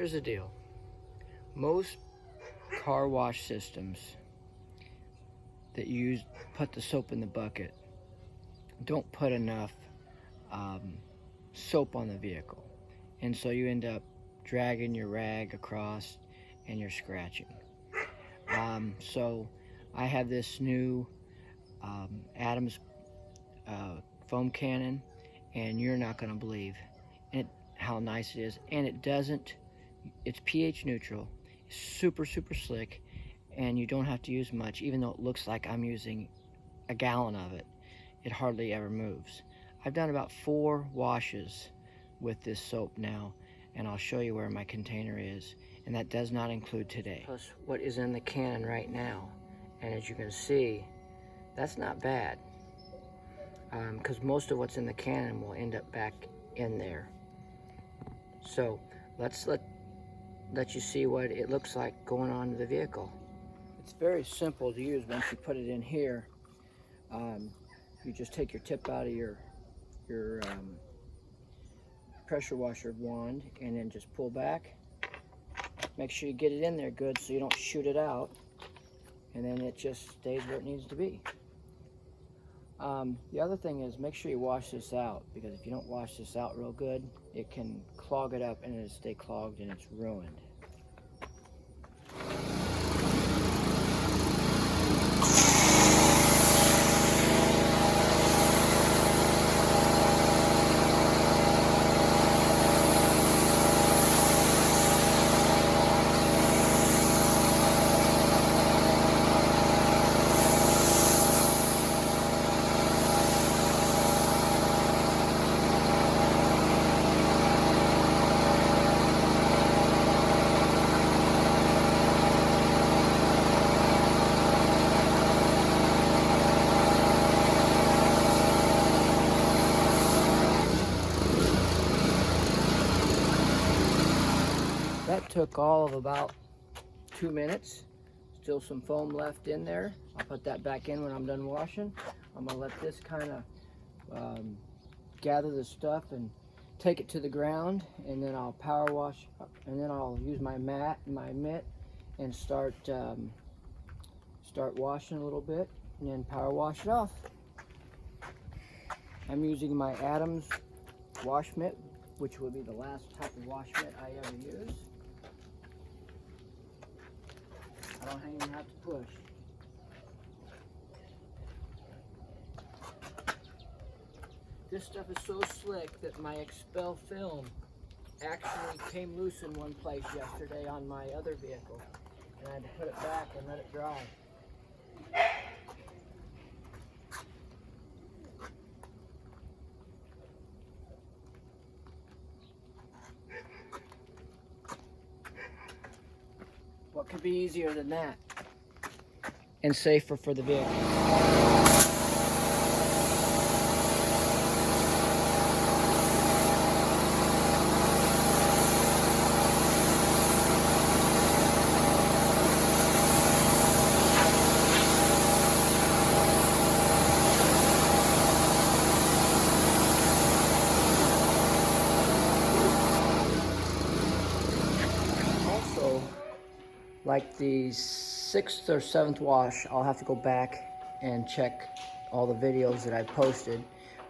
Here's the deal. Most car wash systems that put the soap in the bucket don't put enough soap on the vehicle, and so you end up dragging your rag across and you're scratching. So I have this new Adams foam cannon, and you're not going to believe how nice it is. And it's pH neutral, super slick, and you don't have to use much. Even though it looks like I'm using a gallon of it, it hardly ever moves. I've done about 4 washes with this soap now, and I'll show you where my container is, and that does not include today. Plus what is in the cannon right now. And as you can see, that's not bad, because most of what's in the cannon will end up back in there. So let's let you see what it looks like going on to the vehicle. It's very simple to use. Once you put it in here, you just take your tip out of your pressure washer wand and then just pull back. Make sure you get it in there good so you don't shoot it out, and then it just stays where it needs to be. The other thing is, make sure you wash this out, because if you don't wash this out real good, it can clog it up and it'll stay clogged and it's ruined. That took all of about 2 minutes. Still some foam left in there. I'll put that back in when I'm done washing. I'm gonna let this kind of gather the stuff and take it to the ground, and then I'll power wash, and then I'll use my mitt, and start washing a little bit, and then power wash it off. I'm using my Adams wash mitt, which will be the last type of wash mitt I ever use. I don't even have to push. This stuff is so slick that my Expel film actually came loose in one place yesterday on my other vehicle, and I had to put it back and let it dry. What could be easier than that? And safer for the vehicle. Like the 6th or 7th wash, I'll have to go back and check all the videos that I posted.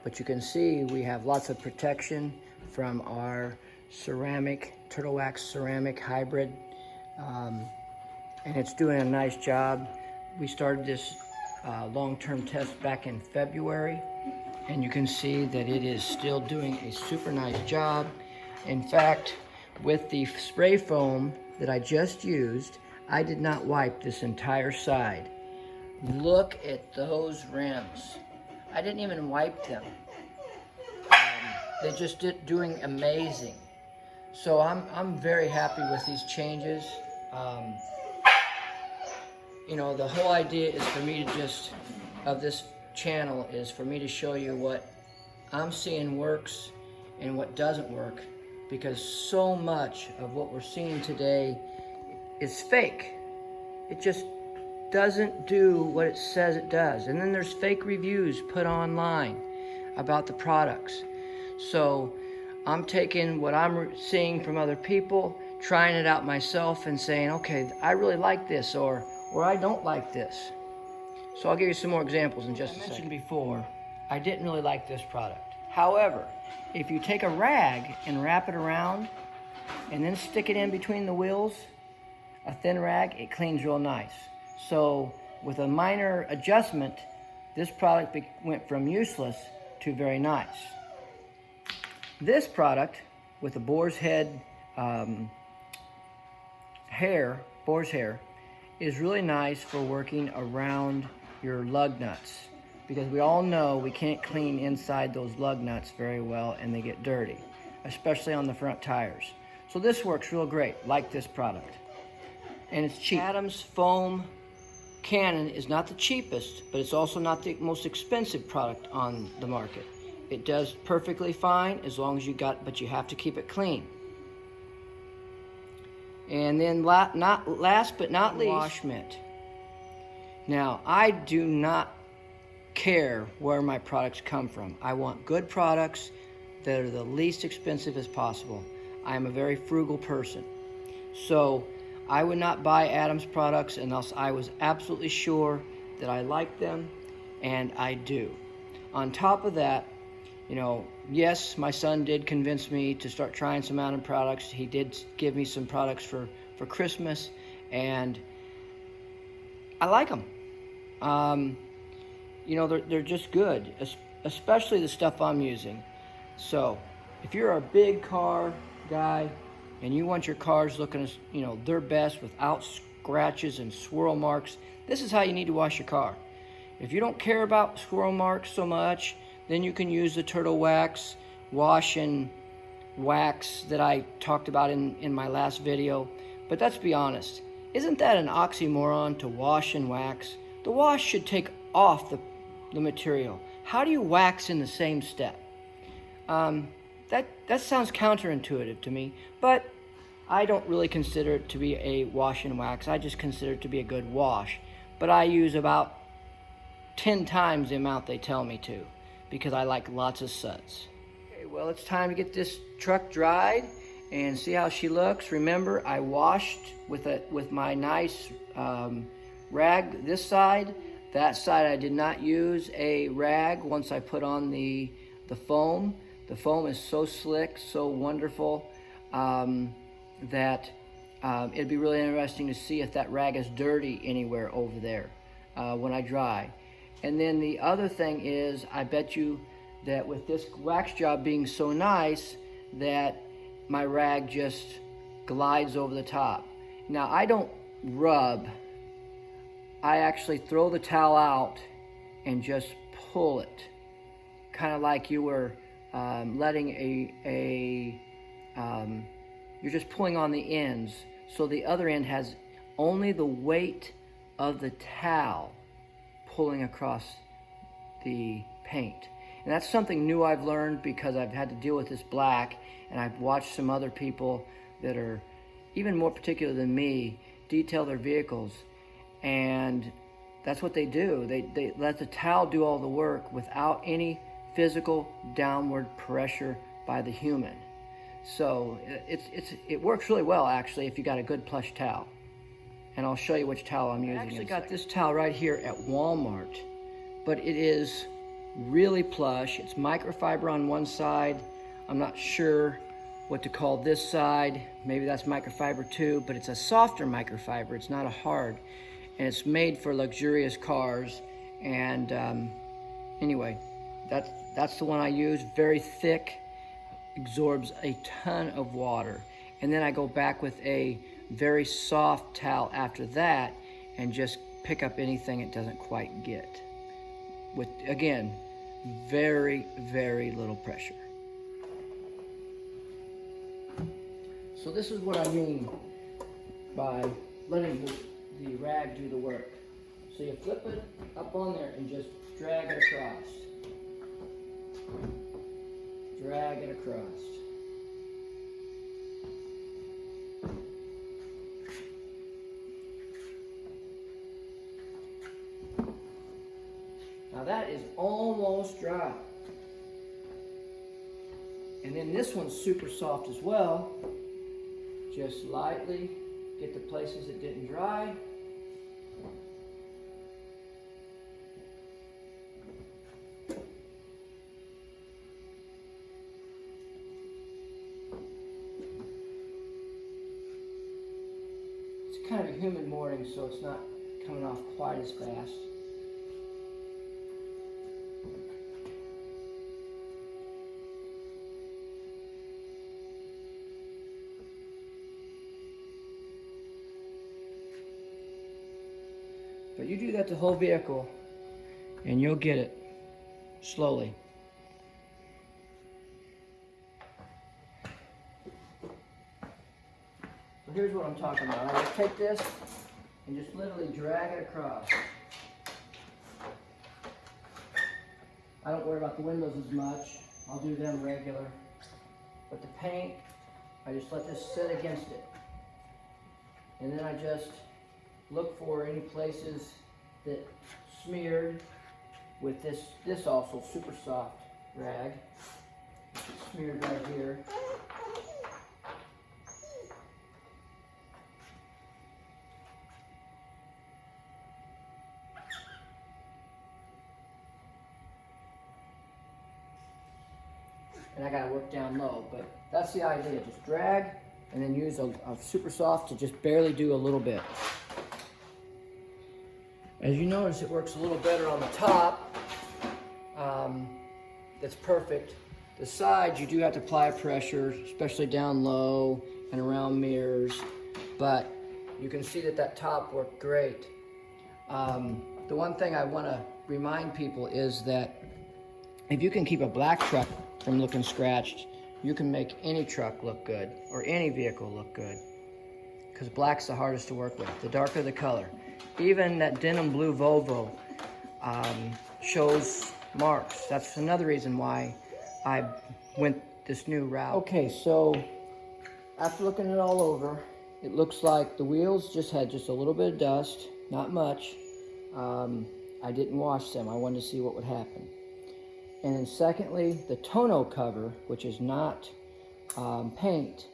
But you can see we have lots of protection from our ceramic, Turtle Wax ceramic hybrid. And it's doing a nice job. We started this long-term test back in February, and you can see that it is still doing a super nice job. In fact, with the spray foam that I just used, I did not wipe this entire side. Look at those rims. I didn't even wipe them. They just doing amazing. So I'm very happy with these changes. You know, the whole idea is for me to of this channel is for me to show you what I'm seeing works and what doesn't work, because so much of what we're seeing today is fake. It just doesn't do what it says it does. And then there's fake reviews put online about the products. So I'm taking what I'm seeing from other people, trying it out myself and saying, okay, I really like this, or I don't like this. So I'll give you some more examples in just a second. I mentioned before, I didn't really like this product. However, if you take a rag and wrap it around and then stick it in between the wheels, a thin rag, it cleans real nice. So with a minor adjustment, this product went from useless to very nice. This product with the boar's head boar's hair, is really nice for working around your lug nuts, because we all know we can't clean inside those lug nuts very well and they get dirty, especially on the front tires. So this works real great, like this product. And it's cheap. Adams Foam Cannon is not the cheapest, but it's also not the most expensive product on the market. It does perfectly fine as long as but you have to keep it clean. And then last but not least, wash mitt. Now, I do not care where my products come from. I want good products that are the least expensive as possible. I am a very frugal person. So I would not buy Adams products unless I was absolutely sure that I like them, and I do. On top of that, you know, yes, my son did convince me to start trying some Adams products. He did give me some products for Christmas, and I like them. You know, they're just good, especially the stuff I'm using. So if you're a big car guy and you want your cars looking, you know, their best without scratches and swirl marks, this is how you need to wash your car. If you don't care about swirl marks so much, then you can use the Turtle Wax wash and wax that I talked about in my last video. But let's be honest, isn't that an oxymoron, to wash and wax? The wash should take off the material. How do you wax in the same step? That sounds counterintuitive to me, but I don't really consider it to be a wash and wax. I just consider it to be a good wash. But I use about 10 times the amount they tell me to, because I like lots of suds. Okay, well, it's time to get this truck dried and see how she looks. Remember, I washed with my nice rag this side. That side I did not use a rag once I put on the foam. The foam is so slick, so wonderful, that it'd be really interesting to see if that rag is dirty anywhere over there when I dry. And then the other thing is, I bet you that with this wax job being so nice, that my rag just glides over the top. Now, I don't rub. I actually throw the towel out and just pull it, kind of like you were letting you're just pulling on the ends, so the other end has only the weight of the towel pulling across the paint. And that's something new I've learned, because I've had to deal with this black, and I've watched some other people that are even more particular than me detail their vehicles, and that's what they do. They let the towel do all the work without any physical downward pressure by the human. So it works really well, actually, if you got a good plush towel. And I'll show you which towel I'm using. I actually got this towel right here at Walmart, but it is really plush. It's microfiber on one side. I'm not sure what to call this side. Maybe that's microfiber too, but it's a softer microfiber. It's not a hard, and it's made for luxurious cars. And anyway, that's the one I use. Very thick, absorbs a ton of water. And then I go back with a very soft towel after that and just pick up anything it doesn't quite get. With, again, very, very little pressure. So this is what I mean by letting the rag do the work. So you flip it up on there and just drag it across. Drag it across. Now that is almost dry. And then this one's super soft as well. Just lightly get the places that didn't dry. It's kind of a humid morning, so it's not coming off quite as fast. But you do that the whole vehicle, and you'll get it slowly. So here's what I'm talking about. I just take this and just literally drag it across. I don't worry about the windows as much. I'll do them regular. But the paint, I just let this sit against it. And then I just look for any places that smeared with this also super soft rag. It's smeared right here. And I gotta work down low, but that's the idea. Just drag and then use a super soft to just barely do a little bit. As you notice, it works a little better on the top. That's perfect. The sides, you do have to apply pressure, especially down low and around mirrors, but you can see that that top worked great. The one thing I want to remind people is that if you can keep a black truck from looking scratched, you can make any truck look good, or any vehicle look good, because black's the hardest to work with. The darker the color. Even that denim blue Volvo shows marks. That's another reason why I went this new route. Okay, so after looking it all over, it looks like the wheels just had just a little bit of dust, not much. I didn't wash them. I wanted to see what would happen. And then secondly, the tonneau cover, which is not paint,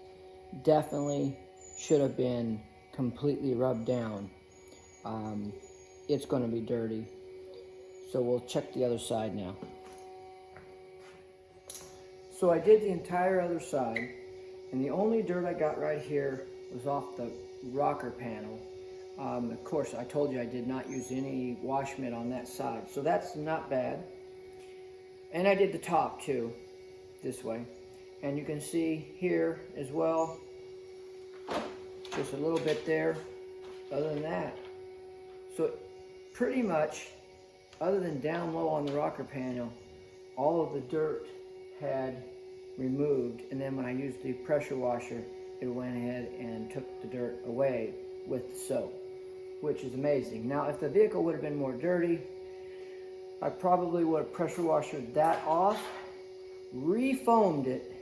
definitely should have been completely rubbed down. It's going to be dirty. So we'll check the other side now. So I did the entire other side, and the only dirt I got right here was off the rocker panel. Of course, I told you I did not use any wash mitt on that side, so that's not bad. And I did the top too, this way. And you can see here as well, just a little bit there. Other than that, so pretty much, other than down low on the rocker panel, all of the dirt had removed. And then when I used the pressure washer, it went ahead and took the dirt away with the soap, which is amazing. Now, if the vehicle would have been more dirty, I probably would have pressure washed that off, re-foamed it,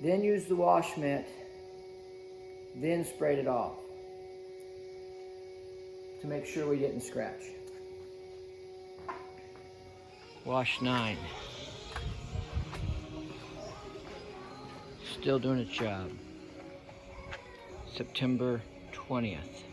then used the wash mitt, then sprayed it off to make sure we didn't scratch. Wash 9. Still doing its job. September 20th.